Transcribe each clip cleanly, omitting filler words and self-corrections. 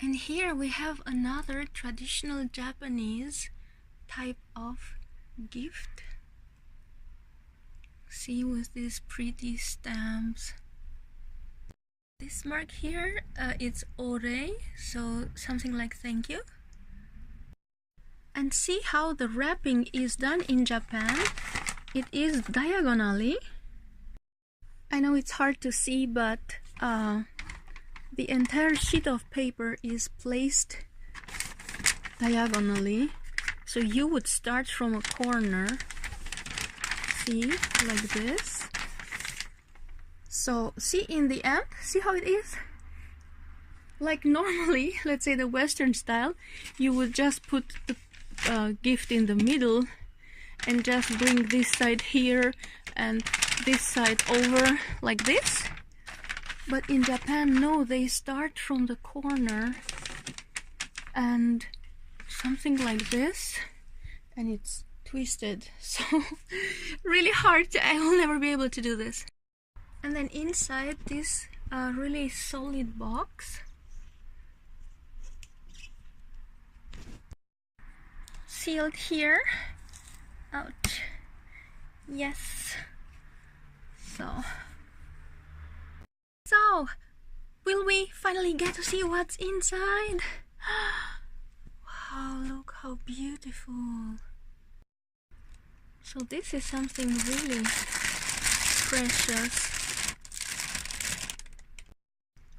And here we have another traditional Japanese type of gift. See, with these pretty stamps. This mark here, it's ore, so something like thank you. And see how the wrapping is done in Japan. It is diagonally. I know it's hard to see, but the entire sheet of paper is placed diagonally. So you would start from a corner, see, like this. So see, in the end, see how it is? Like normally, let's say the Western style, you would just put the gift in the middle and just bring this side here and this side over like this. But in Japan, no, they start from the corner and something like this, and it's twisted. So really hard I will never be able to do this. And then inside this really solid box, sealed here. Ouch. Yes. So, will we finally get to see what's inside? Wow, look how beautiful. So this is something really precious.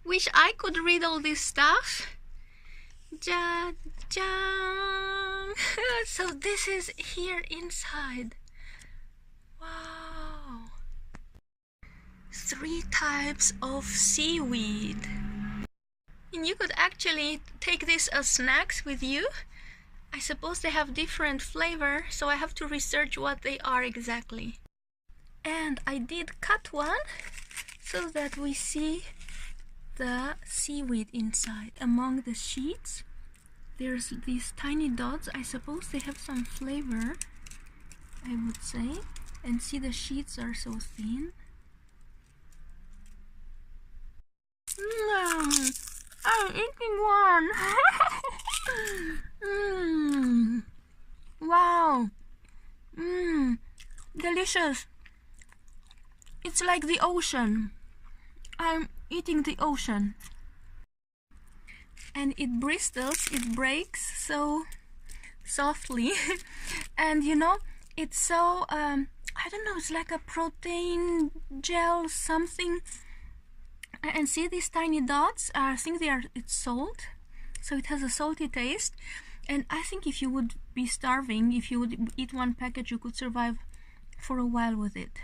Wish I could read all this stuff. Ja, ja. So this is here inside. Wow. 3 types of seaweed. And you could actually take this as snacks with you. I suppose they have different flavor, so I have to research what they are exactly. And I did cut one so that we see the seaweed inside. Among the sheets, there's these tiny dots. I suppose they have some flavor, I would say. And see, the sheets are so thin. I'm eating one. Wow. Delicious. It's like the ocean. I'm eating the ocean. And it bristles, it breaks so softly. And you know, it's so, I don't know, it's like a protein gel something. And see these tiny dots? I think it's salt. So it has a salty taste. And I think if you would be starving, if you would eat one package, you could survive for a while with it.